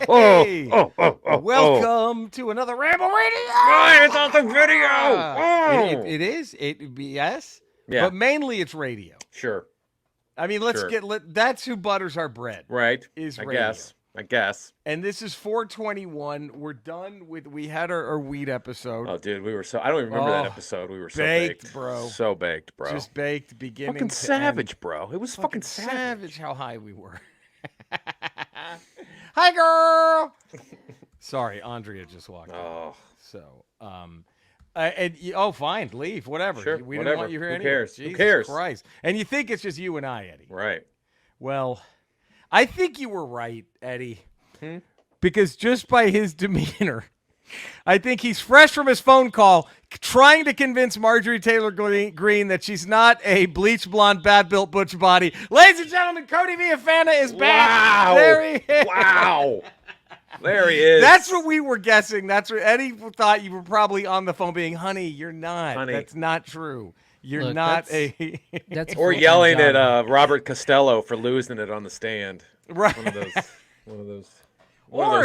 Hey! Welcome to another Ramble Radio. It's on the video. It is. Yes. Yeah. But mainly it's radio. Sure. I mean, that's who butters our bread. Right. Is I radio. guess. And this is 421. We're done with. We had our weed episode. Oh, dude, we were so. I don't even remember that episode. We were so baked, bro. So baked, bro. Just baked, beginning. Fucking to savage, end. bro. It was fucking savage. How high we were. Hi, girl. Sorry, Andrea just walked in. Oh. So, fine, leave, whatever. Sure, We whatever. didn't want you here Who anyway. cares? Jesus Who cares? Christ. And you think it's just you and I, Eddie. Right. Well, I think you were right, Eddie. Because just by his demeanor, I think he's fresh from his phone call trying to convince Marjorie Taylor Greene that she's not a bleach blonde, bad-built butch body. Ladies and gentlemen, Cody Villafana is back. Wow. There he is. Wow. There he is. That's what we were guessing. That's what Eddie thought you were probably on the phone being, honey, you're not. Honey. That's not true. You're Look, not that's Or full-time yelling job. at Robert Costello for losing it on the stand. right. One of those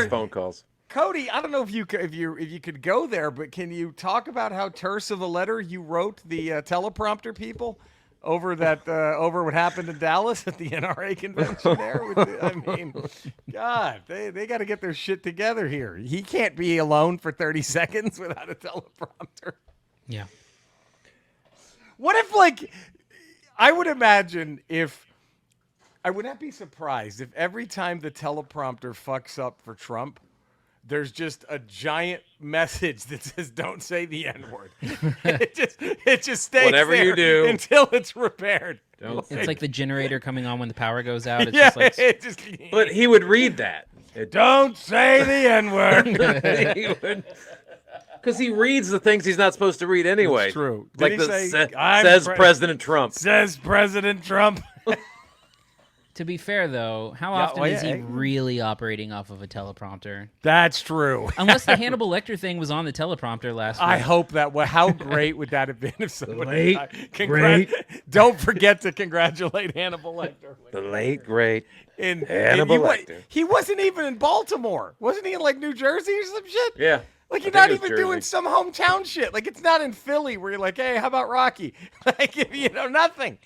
phone calls. Cody, I don't know if you could go there, but can you talk about how terse of a letter you wrote the teleprompter people over what happened in Dallas at the NRA convention there? I mean, God, they got to get their shit together here. He can't be alone for 30 seconds without a teleprompter. Yeah. What if, I would imagine I would not be surprised if every time the teleprompter fucks up for Trump, there's just a giant message that says, don't say the N-word. it just stays Whatever there you do. until it's repaired. It's like the generator coming on when the power goes out. It's Yeah, just like, But he would read that. don't say the N-word. Because he reads the things he's not supposed to read anyway. It's true. Like Did he say, says President Trump. Says President Trump. to be fair, though, how often is he really operating off of a teleprompter? That's true. Unless the Hannibal Lecter thing was on the teleprompter last week. I hope that. How great would that have been if somebody? great. Don't forget to congratulate Hannibal Lecter. The late, great And Hannibal Lecter. He wasn't even in Baltimore. Wasn't he in New Jersey or some shit? Yeah. Like, you're I not think it was even doing Jersey. some hometown shit. Like, it's not in Philly where you're like, hey, how about Rocky? Nothing.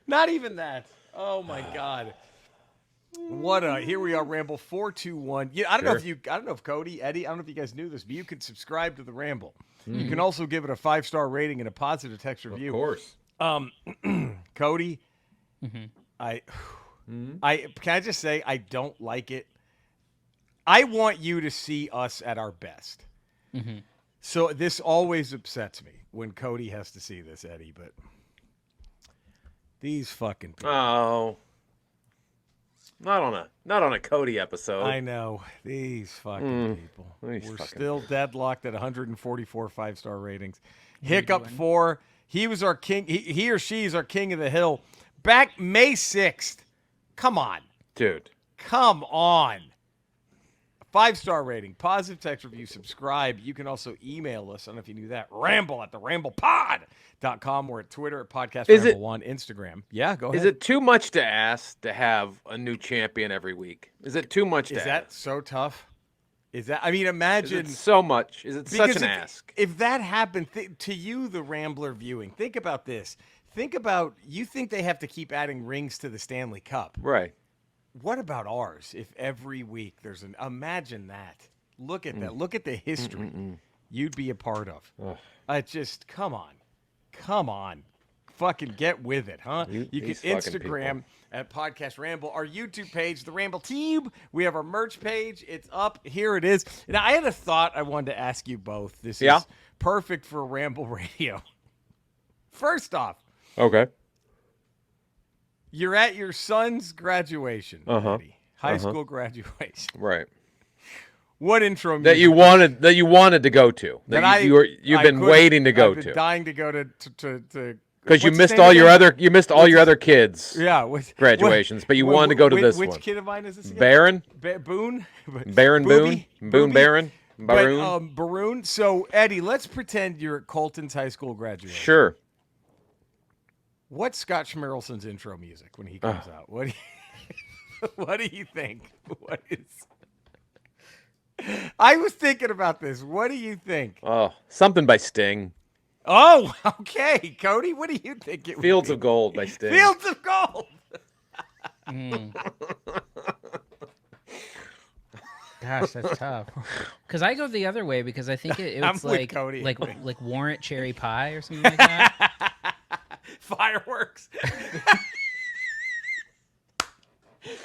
Not even that. Oh my God. Here we are, Ramble 421. Yeah, I don't know if Cody, Eddie, I don't know if you guys knew this, but you can subscribe to the Ramble. Mm-hmm. You can also give it a 5-star rating and a positive text review. Of course. Cody, Mm-hmm. can I just say I don't like it. I want you to see us at our best. Mm-hmm. So this always upsets me when Cody has to see this, Eddie, but these fucking people. Oh. Not on a Cody episode. I know. These fucking people. We're still deadlocked at 144 5-star ratings. Hiccup 4. He was our king. He or she is our king of the hill. Back May 6th. Come on. Dude. Come on. 5-star rating, positive text review, subscribe. You can also email us. I don't know if you knew that. Ramble@theramblepod.com or at Twitter at Podcast Ramble on Instagram. Yeah, go ahead. Is it too much to ask to have a new champion every week? Is it too much to ask? Is that so tough? Imagine. Is it so much? Is it such an ask? If that happened to you, the Rambler viewing, think about this. You think they have to keep adding rings to the Stanley Cup. Right. What about ours? If every week imagine that. Look at that. Look at the history you'd be a part of. Come on. Fucking get with it, huh? You can Instagram at Podcast Ramble, our YouTube page, the Ramble Tube. We have our merch page. It's up. Here it is. Now, I had a thought I wanted to ask you both. This is perfect for Ramble Radio. First off. Okay. You're at your son's graduation, Eddie. High school graduation. Right. What intro music? That you wanted to go to. You've been waiting to go I've been to. dying to go to Because you missed all your other kids' graduations, but you wanted to go to this one. Which kid of mine is this again? Baron? Boone? Baron Boone? Boone Baron? Baroon? Baroon. So, Eddie, let's pretend you're at Colton's high school graduation. Sure. What's Scott Schmerelson's intro music when he comes out? What? What do you think? What is? I was thinking about this. What do you think? Oh, something by Sting. Oh, okay, Cody. What do you think it Fields would of Gold by Sting. be? Fields of Gold. Gosh, that's tough. Because I go the other way because I think it's I'm with like Cody. like Warrant Cherry Pie or something like that. Fireworks.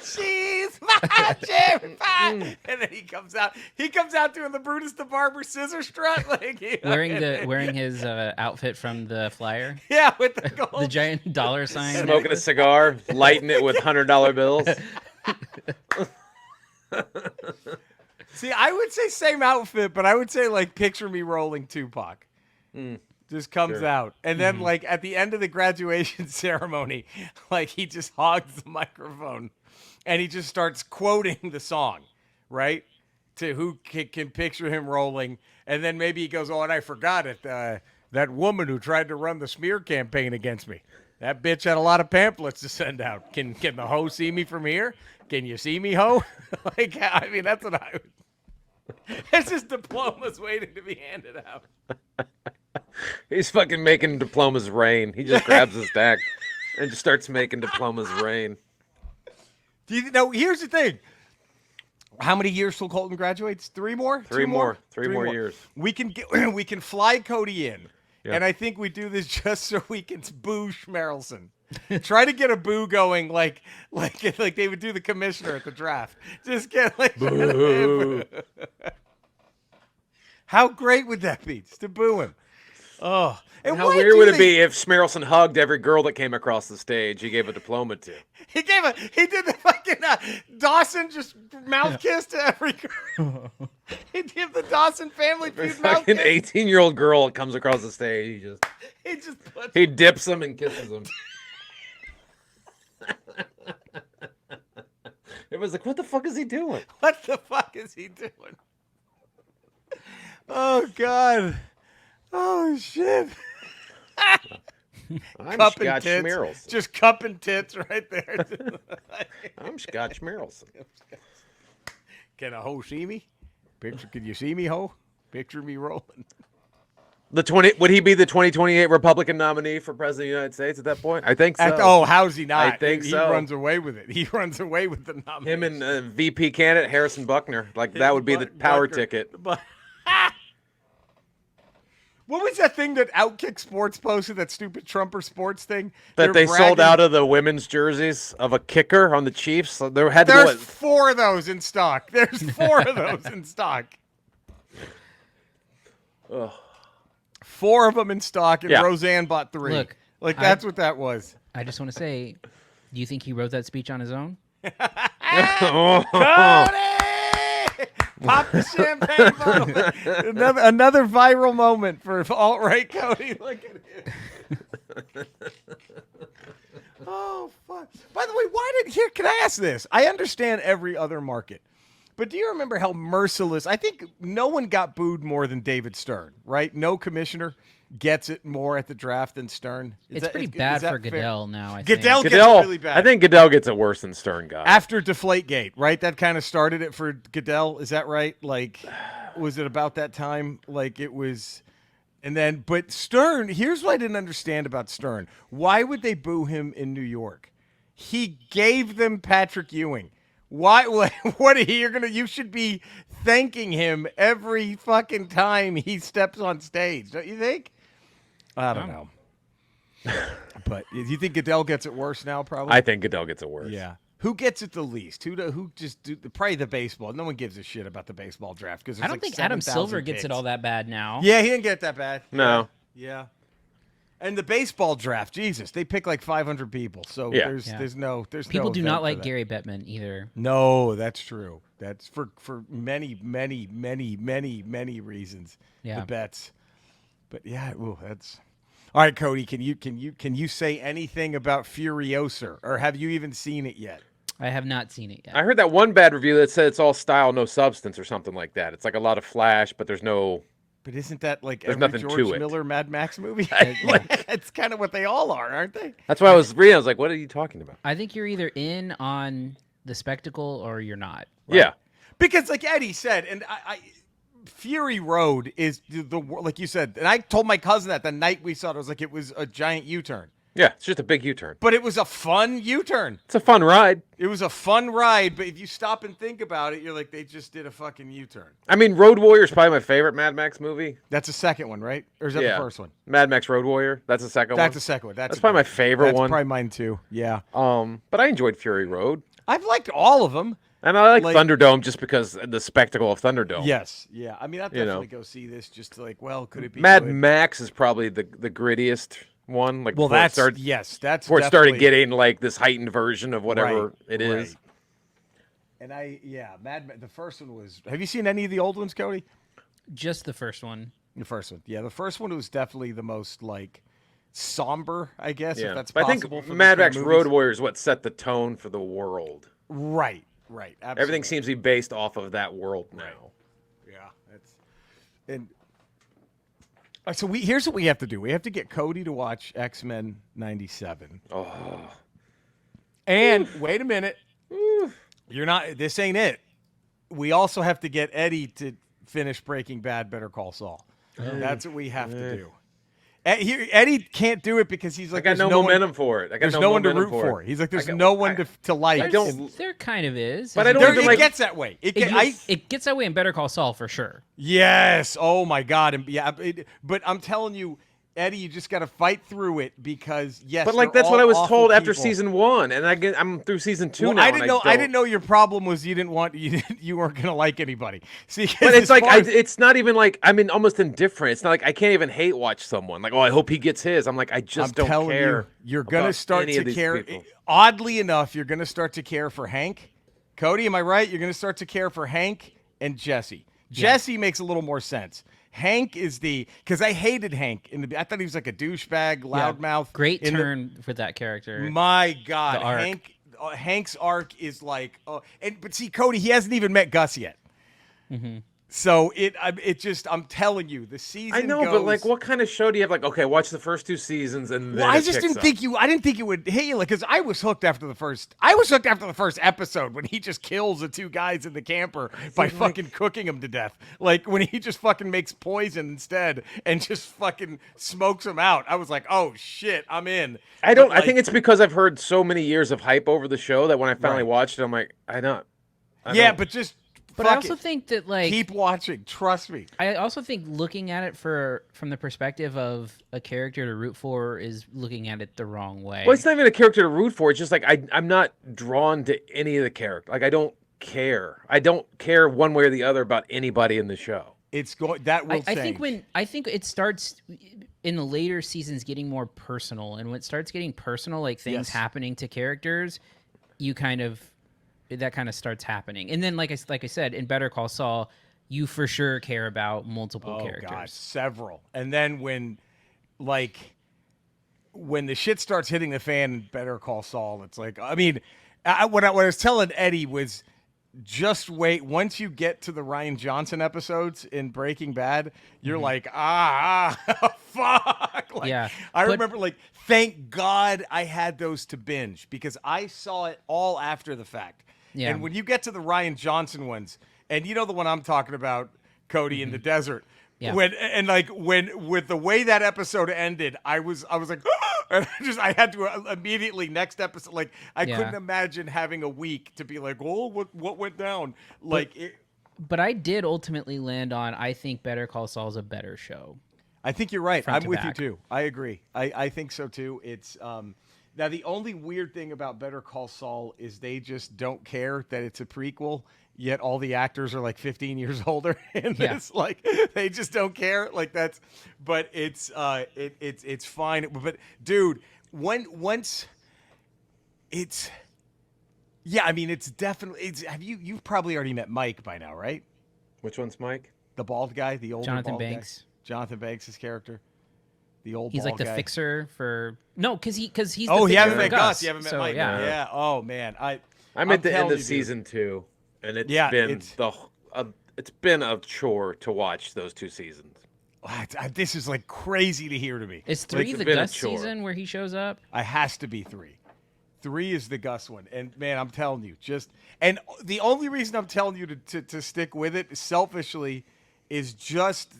She's my cherry pie. And then he comes out. He comes out doing the Brutus the Barber scissor strut, like wearing his outfit from the flyer. Yeah, with the gold. The giant dollar sign. Smoking a cigar, lighting it with $100 bills. See, I would say same outfit, but I would say like picture me rolling Tupac. Just comes out. And then like at the end of the graduation ceremony, like he just hogs the microphone and he just starts quoting the song, right? To who can picture him rolling. And then maybe he goes, oh, and I forgot it. That woman who tried to run the smear campaign against me. That bitch had a lot of pamphlets to send out. Can the hoe see me from here? Can you see me, hoe? Like, I mean, that's what I would. It's just diplomas waiting to be handed out. He's fucking making diplomas rain. He just grabs his stack and just starts making diplomas rain. Do you know? Here's the thing. How many years till Colton graduates? 3 more? Three 2 more. Three more years. We can fly Cody in, Yeah. and I think we do this just so we can boo Schmerelson. Try to get a boo going like they would do the commissioner at the draft. Just get like. Boo. How great would that be? Just to boo him. Oh, and How why weird do would it they- be if Schmerelson hugged every girl that came across the stage he gave a diploma to? He did the fucking Dawson just mouth kiss to every girl. He did the Dawson family Every feud mouth fucking kiss. 18-year-old girl that comes across the stage, He just puts he dips them and kisses them. It was like, what the fuck is he doing? What the fuck is he doing? Oh God. Oh shit. I'm Cup and Scott tits. Schmerelson. Just cup and tits right there. I'm Scott Schmerelson. Can a hoe see me? Can you see me, hoe? Picture me rolling. Would he be the 2028 Republican nominee for president of the United States at that point? I think so. How's he not? I think he so. runs away with it. He runs away with the nomination. Him and VP candidate Harrison Buckner. Like that would be the power Buckner. ticket. But what was that thing that Outkick Sports posted? That stupid Trumper Sports thing That They're they sold bragging- out of the women's jerseys of a kicker on the Chiefs. So there had to be There's 4 of those in stock. There's 4 of those in stock. Ugh. 4 of them in stock, and Yeah. Roseanne bought 3. Look, That's what that was. I just want to say, do you think he wrote that speech on his own? Cody! Pop the champagne bottle. Another viral moment for Alt Right Cody. Look at him. Oh, fuck. By the way, can I ask this? I understand every other market. But do you remember how merciless? I think no one got booed more than David Stern, right? No commissioner gets it more at the draft than Stern. It's pretty bad for Goodell now, I Goodell think. gets it really bad. I think Goodell gets it worse than Stern got. After Deflategate, right? That kind of started it for Goodell. Is that right? Like, was it about that time? Like, it was. And then, but Stern, here's what I didn't understand about Stern. Why would they boo him in New York? He gave them Patrick Ewing. Why? What are you should be thanking him every fucking time he steps on stage, don't you think? I don't know. But do you think Goodell gets it worse now? Probably. I think Goodell gets it worse. Yeah. Who gets it the least? Probably the baseball. No one gives a shit about the baseball draft because I don't think Adam Silver gets it all that bad now. Yeah, he didn't get that bad. No. Yeah. And the baseball draft, Jesus, they pick like 500 people. So Yeah. there's no People do event not for like that. Gary Bettman either. No, that's true. That's for many, many, many, many, many reasons. Yeah. The bets. But yeah, that's all right, Cody. Can you say anything about Furiosa, or have you even seen it yet? I have not seen it yet. I heard that one bad review that said it's all style, no substance, or something like that. It's like a lot of flash, but there's no. But isn't that like There's every nothing George to it. Miller Mad Max movie? Like- It's kind of what they all are, aren't they? That's why I was reading. I was like, what are you talking about? I think you're either in on the spectacle or you're not. Right? Yeah. Because like Eddie said, and I Fury Road is the like you said, and I told my cousin that the night we saw it, I was like, it was a giant U-turn. Yeah, it's just a big U-turn. But it was a fun U-turn. It's a fun ride. It was a fun ride, but if you stop and think about it, you're like, they just did a fucking U-turn. I mean, Road Warrior is probably my favorite Mad Max movie. That's the second one, right? Or is that the first one? Mad Max Road Warrior. That's the second one. That's the second one. That's probably my favorite one. That's probably mine too. Yeah. But I enjoyed Fury Road. I've liked all of them. And I like Thunderdome just because the spectacle of Thunderdome. Yes. Yeah. I mean, I'd definitely go see this just to like, well, could it be Mad good? Max is probably the grittiest one. Like, well, that's that's before it started getting like this heightened version of whatever it is. And the first one was. Have you seen any of the old ones, Cody? Just the first one. The first one, yeah. The first one was definitely the most like somber, I guess. Yeah. If that's but possible. I think Mad Max Road Warrior is what set the tone for the world. Right. Absolutely. Everything seems to be based off of that world now. Yeah. So here's what we have to do. We have to get Cody to watch X-Men 97. Oh. And wait a minute. This ain't it. We also have to get Eddie to finish Breaking Bad, Better Call Saul. That's what we have to do. Eddie can't do it because he's like, I got no momentum for it. There's no one to root for. He's like, there's no one to like. There kind of is. But I don't even it gets that way. It gets that way in Better Call Saul for sure. Yes. Oh my God. And but I'm telling you, Eddie, you just got to fight through it because But like that's what I was told after season 1, and I'm through season 2 now. I didn't know your problem was you weren't gonna like anybody. See, but it's like it's not even like almost indifferent. It's not like I can't even hate watch someone. Like, oh, I hope he gets his. I'm like, I just don't care. You're gonna start to care. People. Oddly enough, you're gonna start to care for Hank. Cody, am I right? You're gonna start to care for Hank and Jesse. Jesse makes a little more sense. Hank is because I hated Hank I thought he was like a douchebag, loudmouth. Great turn for that character. My God, Hank's arc is like, but see, Cody, he hasn't even met Gus yet. Mm-hmm. So I'm telling you, the season. I know, but like, what kind of show do you have? Like, okay, watch the first 2 seasons, and then I didn't think it would hit you, like, because I was hooked after the first. I was hooked after the first episode when he just kills the 2 guys in the camper by fucking cooking them to death. Like when he just fucking makes poison instead and just fucking smokes them out. I was like, oh shit, I'm in. I think it's because I've heard so many years of hype over the show that when I finally watched it, I'm like, But I also think that, like, keep watching. Trust me. I also think looking at it from the perspective of a character to root for is looking at it the wrong way. Well, it's not even a character to root for. It's just like I'm not drawn to any of the character. Like I don't care. I don't care one way or the other about anybody in the show. That will change. I think it starts in the later seasons getting more personal, and when it starts getting personal, like things happening to characters, that kind of starts happening. And then, like I said, in Better Call Saul, you for sure care about multiple characters. God, several. And then when the shit starts hitting the fan in Better Call Saul, it's like, I mean, what I was telling Eddie was just wait. Once you get to the Ryan Johnson episodes in Breaking Bad, you're like, fuck. I remember, like, thank God I had those to binge because I saw it all after the fact. Yeah. And when you get to the Ryan Johnson ones, and you know the one I'm talking about, Cody, in the desert, with the way that episode ended, I was like, and I had to immediately next episode, like I couldn't imagine having a week to be like, oh, what went down, But I did ultimately land on, I think Better Call Saul is a better show. I think you're right. I'm with you too. I agree. I think so too. It's now the only weird thing about Better Call Saul is they just don't care that it's a prequel, yet all the actors are like 15 years older in this. Like they just don't care. Like that's, but it's fine. But dude, once it's, I mean, it's definitely. You've probably already met Mike by now, right? Which one's Mike? The bald guy, the older Jonathan bald Banks. Guy. Jonathan Banks' character. The old he's bald like the guy. fixer for because he's the he fixer haven't for met Gus. Gus. You haven't met so, Mike. Yeah. Oh man, I'm at the end of season 2, and it's been a chore to watch those 2 seasons. This is like crazy to hear to me. Is 3 the Gus season where he shows up? It has to be 3. 3 is the Gus one, and man, I'm telling you, and the only reason I'm telling you to stick with it selfishly is just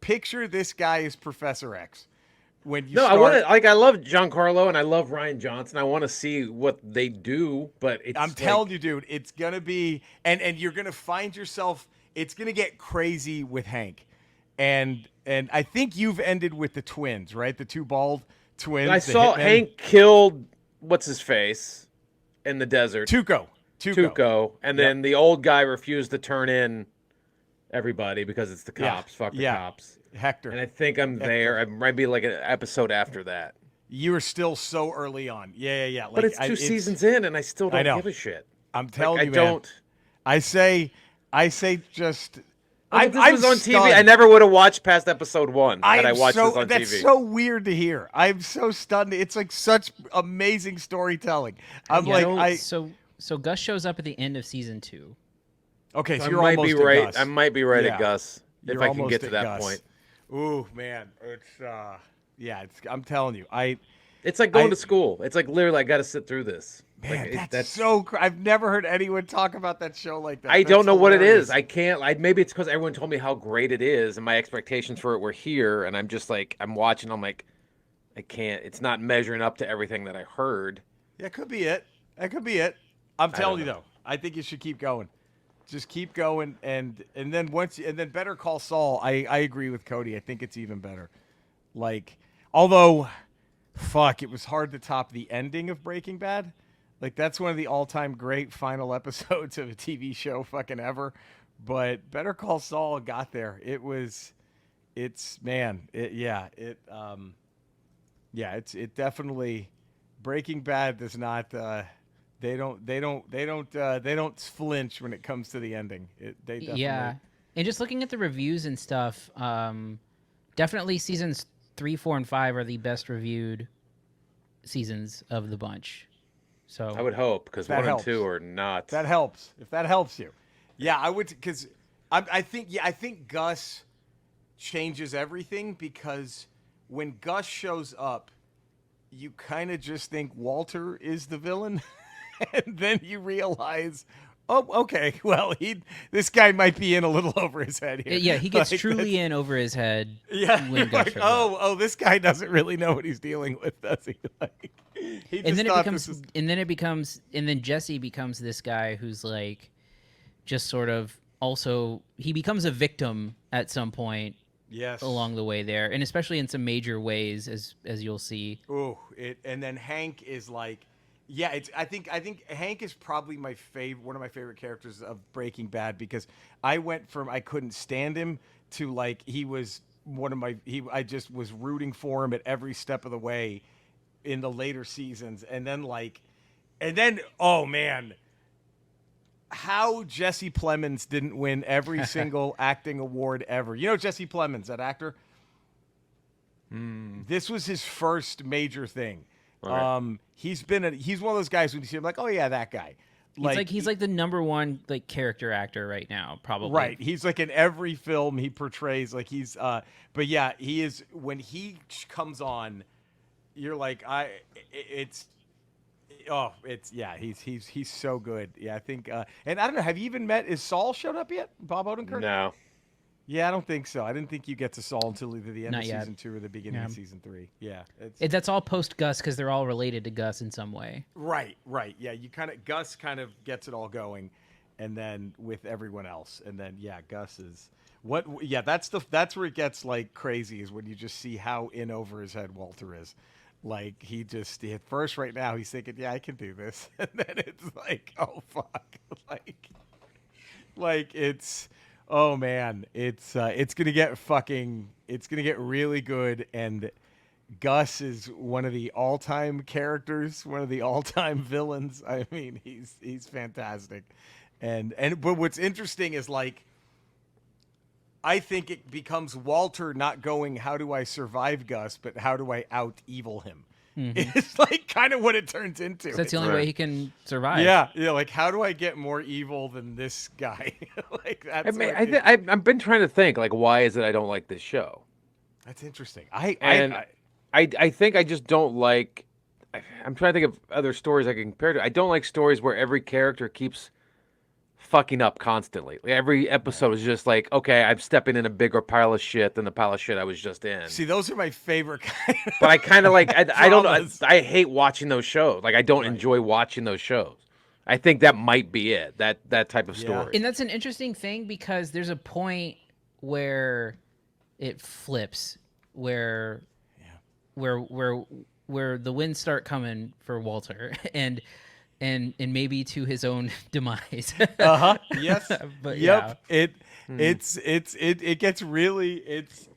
picture this guy as Professor X. When you I want to I love Giancarlo and I love Ryan Johnson. I want to see what they do, but I'm telling you, dude, it's gonna be, and you're gonna find yourself. It's gonna get crazy with Hank, and I think you've ended with the twins, right? The two bald twins. I saw Hank killed what's his face in the desert. Tuco, and then the old guy refused to turn in everybody because it's the cops. Fuck the cops. Hector. And I think I'm there. I might be like an episode after that. You are still so early on. Yeah. Like, but it's 2 seasons in, and I still don't give a shit. I'm telling you, man. I don't. I say just. If this was on TV, I never would have watched past episode 1 had I watched this on TV. That's so weird to hear. I'm so stunned. It's like such amazing storytelling. So Gus shows up at the end of season 2. Okay, so I you're might almost be right. Gus. I might be right at Gus if I can get to that Gus. point. Ooh, man, it's I'm telling you, it's like going to school. It's like literally I got to sit through this. Man, like, that's so. I've never heard anyone talk about that show like that. I don't know what it is. I can't. Maybe it's because everyone told me how great it is, and my expectations for it were here, and I'm just like I'm watching. I'm like, I can't. It's not measuring up to everything that I heard. Yeah, could be it. That could be it. I'm telling you though, I think you should keep going. Just keep going, and then then Better Call Saul. I agree with Cody. I think it's even better. Like, although, fuck, it was hard to top the ending of Breaking Bad. Like, that's one of the all-time great final episodes of a TV show fucking ever. But Better Call Saul got there. It definitely. Breaking Bad does not. They don't flinch when it comes to the ending. They definitely. Yeah, and just looking at the reviews and stuff, definitely seasons 3, 4, and 5 are the best reviewed seasons of the bunch. So I would hope because 1 and 2 are not. That helps. If that helps you, yeah, I would because I think Gus changes everything because when Gus shows up, you kind of just think Walter is the villain. And then you realize, oh, okay, well, this guy might be in a little over his head here. Yeah, he gets truly in over his head. Yeah, when like, this guy doesn't really know what he's dealing with, does he? Like, and then Jesse becomes this guy who's like, just sort of also he becomes a victim at some point. Yes. Along the way there, and especially in some major ways, as you'll see. Oh, and then Hank is like. Yeah, I think Hank is probably one of my favorite characters of Breaking Bad because I went from I couldn't stand him to like he was I just was rooting for him at every step of the way in the later seasons, and then oh man, how Jesse Plemons didn't win every single acting award ever. You know Jesse Plemons, that actor? This was his first major thing. Okay. He's one of those guys when you see him like, oh yeah, that guy. He's like the number one like character actor right now, probably. Right. He's like in every film he portrays like he's but yeah, he is when he comes on, you're like he's so good. Yeah, I think and I don't know, have you even met is Saul showed up yet? Bob Odenkirk? No. Yeah, I don't think so. I didn't think you get to Saul until either the end Not of yet. season 2 or the beginning of season 3. Yeah, that's all post Gus because they're all related to Gus in some way. Right. Yeah, Gus kind of gets it all going, and then with everyone else, and then Gus is what? Yeah, that's where it gets like crazy is when you just see how in over his head Walter is. Like he at first right now he's thinking, yeah, I can do this, and then it's like, oh fuck, like it's. Oh man, it's gonna get really good, and Gus is one of the all-time characters, one of the all-time villains. I mean, he's fantastic, but what's interesting is like, I think it becomes Walter not going, how do I survive Gus, but how do I out-evil him? Mm-hmm. It's like kind of what it turns into. That's the only way he can survive. Yeah. Like how do I get more evil than this guy? Like that's. I've been trying to think like why is it I don't like this show? That's interesting. I think I just don't like. I'm trying to think of other stories I can compare to. I don't like stories where every character keeps fucking up constantly. Like every episode is just like, okay, I'm stepping in a bigger pile of shit than the pile of shit I was just in. See, those are my favorite kind of But I kind of like, I don't know. I hate watching those shows. Like, I don't enjoy watching those shows. I think that might be it, that type of story. And that's an interesting thing because there's a point where it flips, where the winds start coming for Walter, and maybe to his own demise. Yes. But yep. Yeah. It gets really it's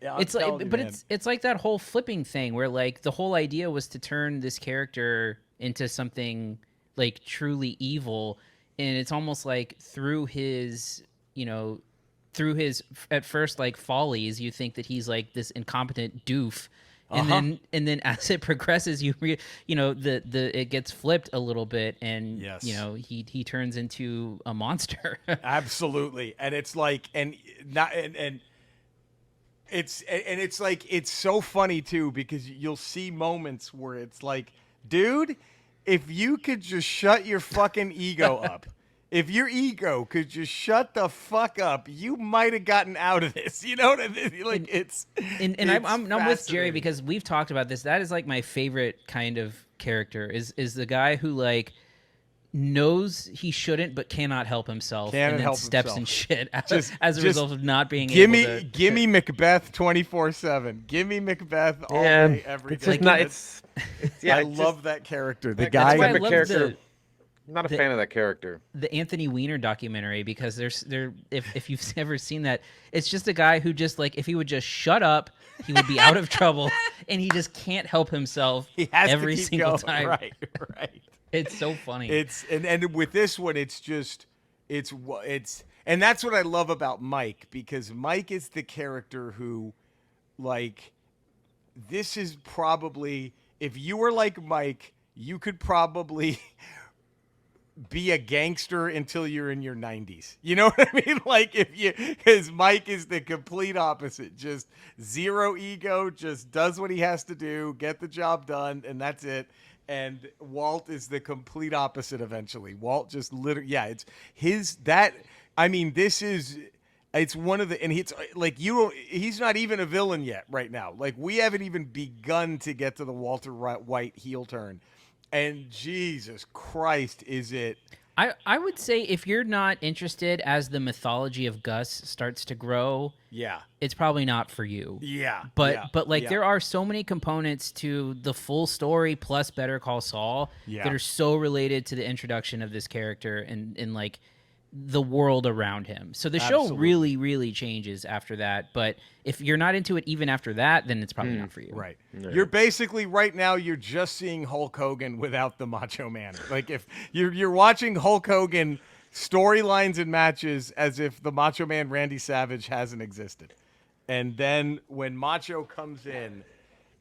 like that whole flipping thing where like the whole idea was to turn this character into something like truly evil, and it's almost like through his at first like follies, you think that he's like this incompetent doof. And then as it progresses, it gets flipped a little bit, and he turns into a monster. Absolutely, and it's like it's like it's so funny too because you'll see moments where it's like, dude, if you could just shut your fucking ego up. If your ego could just shut the fuck up, you might have gotten out of this. You know what I mean? Like I'm with Jerry because we've talked about this. That is like my favorite kind of character is the guy who like knows he shouldn't but cannot help himself and then steps in shit as a result of not being able to. Give me Macbeth 24/7. Give me Macbeth all day, every day. I love that character. The guy. I'm not a fan of that character. The Anthony Weiner documentary, because if you've ever seen that, it's just a guy who just like if he would just shut up, he would be out of trouble, and he just can't help himself every single time. Right. It's so funny. And with this one, it's and that's what I love about Mike, because Mike is the character who, like, this is probably, if you were like Mike, you could probably be a gangster until you're in your 90s. You know what I mean? Like because Mike is the complete opposite. Just zero ego, just does what he has to do, get the job done, and that's it. And Walt is the complete opposite eventually. Walt just literally, it's one of the, and it's like, he's not even a villain yet right now. Like, we haven't even begun to get to the Walter White heel turn. And Jesus Christ, is it? I would say if you're not interested as the mythology of Gus starts to grow, it's probably not for you. Yeah. But there are so many components to the full story plus Better Call Saul that are so related to the introduction of this character and like the world around him. So the show really, really changes after that. But if you're not into it even after that, then it's probably not for you. Right. Yeah. You're basically right now, you're just seeing Hulk Hogan without the Macho Man. Like if you're watching Hulk Hogan storylines and matches as if the Macho Man Randy Savage hasn't existed. And then when Macho comes in,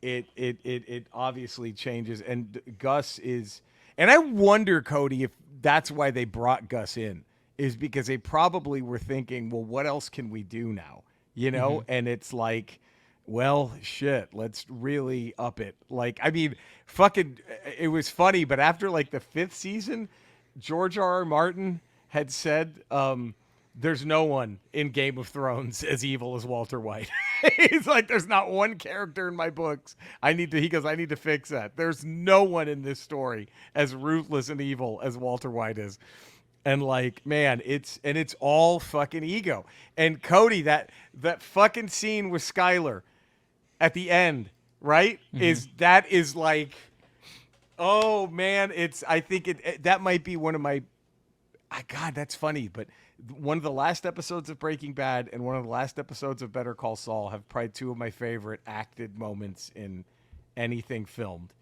it obviously changes. And Gus is, and I wonder, Cody, if that's why they brought Gus in. Is because they probably were thinking, well, what else can we do now? You know? And it's like, well, shit, let's really up it. Like, I mean, fucking, it was funny, but after like the 5th season, George R.R. Martin had said, there's no one in Game of Thrones as evil as Walter White. He's like, there's not one character in my books. He goes, I need to fix that. There's no one in this story as ruthless and evil as Walter White is. And like, man, it's all fucking ego. And Cody, that fucking scene with Skyler at the end, right? Is like, oh man, I think that might be one of my, God, that's funny. But one of the last episodes of Breaking Bad and one of the last episodes of Better Call Saul have probably two of my favorite acted moments in anything filmed.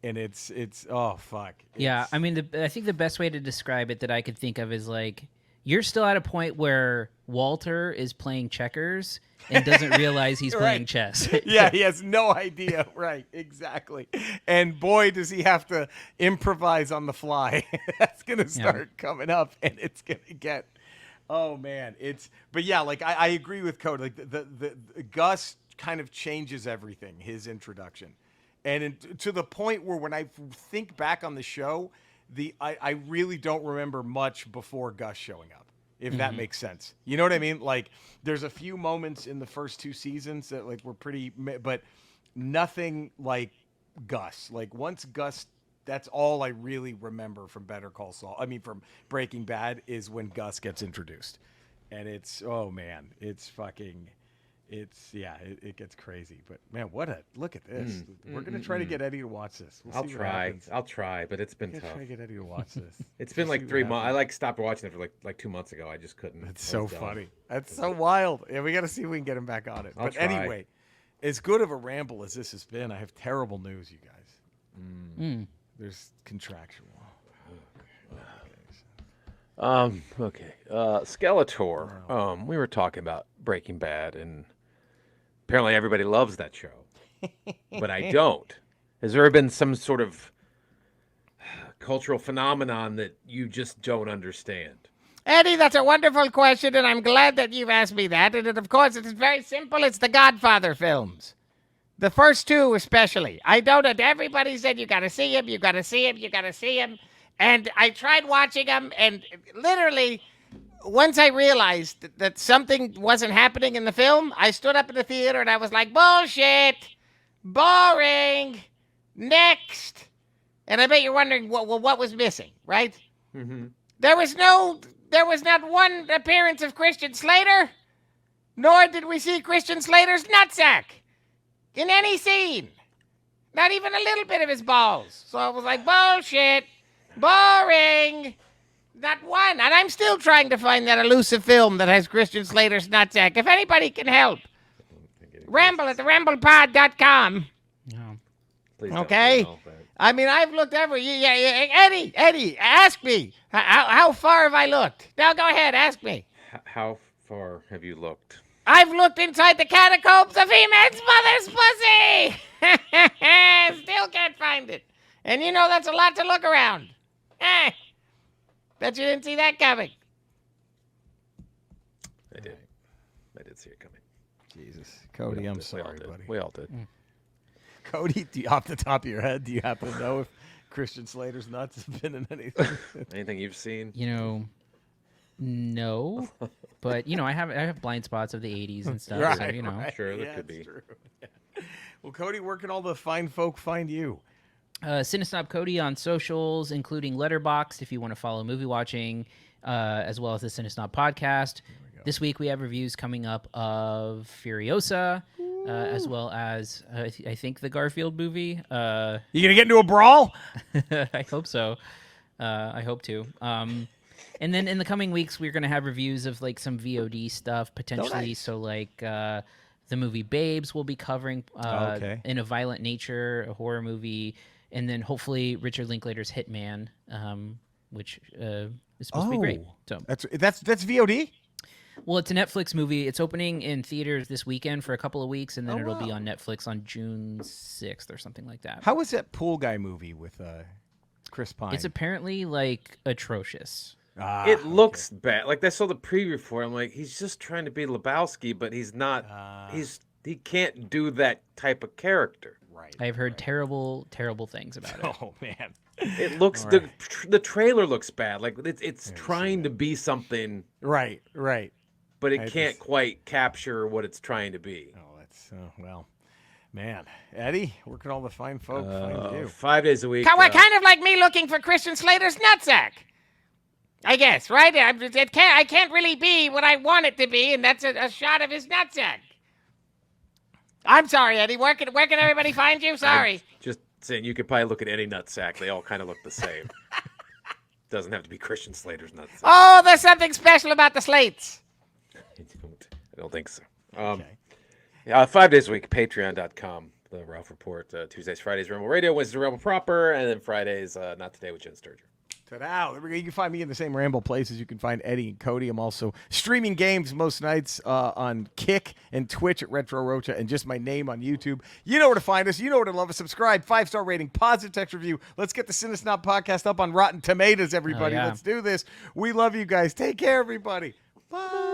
And it's oh fuck. I mean, I think the best way to describe it that I could think of is like, you're still at a point where Walter is playing checkers and doesn't realize he's playing chess. Yeah, he has no idea. Right, exactly. And boy, does he have to improvise on the fly. That's gonna start coming up, and it's gonna get. Oh man, but yeah, like I agree with Cody. Like the Gus kind of changes everything. His introduction. And to the point where when I think back on the show, I really don't remember much before Gus showing up, if that makes sense. You know what I mean? Like, there's a few moments in the first 2 seasons that like were pretty, but nothing like Gus. Like, once Gus, that's all I really remember from Better Call Saul. I mean, from Breaking Bad is when Gus gets introduced. And it's, oh man, it's fucking... it gets crazy, but man, look at this. We're gonna try to get Eddie to watch this. I'll try, but it's been tough. Try to get Eddie to watch this. It's been like 3 months. I stopped watching it for like 2 months ago. I just couldn't. It's so funny. That's so wild. Yeah, we got to see if we can get him back on it. But anyway, as good of a ramble as this has been, I have terrible news, you guys. There's contractual. Okay. Skeletor. We were talking about Breaking Bad, and apparently everybody loves that show, but I don't. Has there been some sort of cultural phenomenon that you just don't understand? Eddie, that's a wonderful question, and I'm glad that you've asked me that. And of course, it's very simple. It's the Godfather films. The first 2 especially. I don't. Everybody said, you got to see him, you got to see him, you got to see him. And I tried watching them, and literally, once I realized that something wasn't happening in the film, I stood up in the theater and I was like, bullshit, boring, next. And I bet you're wondering, what was missing, right? Mm-hmm. There was not one appearance of Christian Slater, nor did we see Christian Slater's nutsack in any scene. Not even a little bit of his balls. So I was like, bullshit. Boring. Not one. And I'm still trying to find that elusive film that has Christian Slater's nutsack. If anybody can help. Ramble at theramblepod.com. No. Okay? I mean, I've looked everywhere. Eddie, ask me. How far have I looked? Now go ahead, ask me. How far have you looked? I've looked inside the catacombs of He-Man's mother's pussy. Still can't find it. And you know that's a lot to look around. Bet you didn't see that coming. I did see it coming. Jesus. Cody, I'm sorry, buddy. We all did. Cody, off the top of your head, do you happen to know if Christian Slater's nuts have been in anything? Anything you've seen? No. But, I have blind spots of the 80s and stuff. Right, so, Right. Sure, that could be. True. Yeah. Well, Cody, where can all the fine folk find you? Cinesnob Cody on socials, including Letterboxd, if you want to follow movie watching, as well as the Cinesnob podcast. This week we have reviews coming up of Furiosa, as well as, I think, the Garfield movie. You going to get into a brawl? I hope so. I hope to. And then in the coming weeks, we're going to have reviews of like some VOD stuff, potentially. Nice. So like the movie Babes we'll be covering in a violent nature, a horror movie. And then hopefully Richard Linklater's Hitman, which is supposed to be great. So that's VOD? Well, it's a Netflix movie. It's opening in theaters this weekend for a couple of weeks, and then it'll be on Netflix on June 6th or something like that. How was that Pool Guy movie with Chris Pine? It's apparently like atrocious. It looks bad. Like I saw the preview for it. I'm like, he's just trying to be Lebowski, but he's not. He can't do that type of character. Right. I've heard terrible, terrible things about it. Oh man, it looks the trailer looks bad. Like it's trying to be something. Right. But it can't quite capture what it's trying to be. Oh, that's well, man. Eddie, where can all the fine folk find you? 5 days a week. Kind of like me looking for Christian Slater's nutsack. I guess, right? I can't really be what I want it to be, and that's a shot of his nutsack. I'm sorry, Eddie. Where can everybody find you? Sorry. Just saying, you could probably look at any nutsack. They all kind of look the same. Doesn't have to be Christian Slater's nutsack. Oh, there's something special about the slates. I don't think so. Okay. 5 days a week, patreon.com, the Ralph Report. Tuesdays, Fridays, Ramble Radio. Wednesdays, Ramble Proper. And then Fridays, Not Today with Jen Sturger. Ta-da. You can find me in the same Ramble places. You can find Eddie and Cody. I'm also streaming games most nights on Kick and Twitch at Retro Rocha, and just my name on YouTube. You know where to find us. You know where to love us. Subscribe, 5-star rating, positive text review. Let's get the Cinesnob podcast up on Rotten Tomatoes, everybody. Oh, yeah. Let's do this. We love you guys. Take care, everybody. Bye.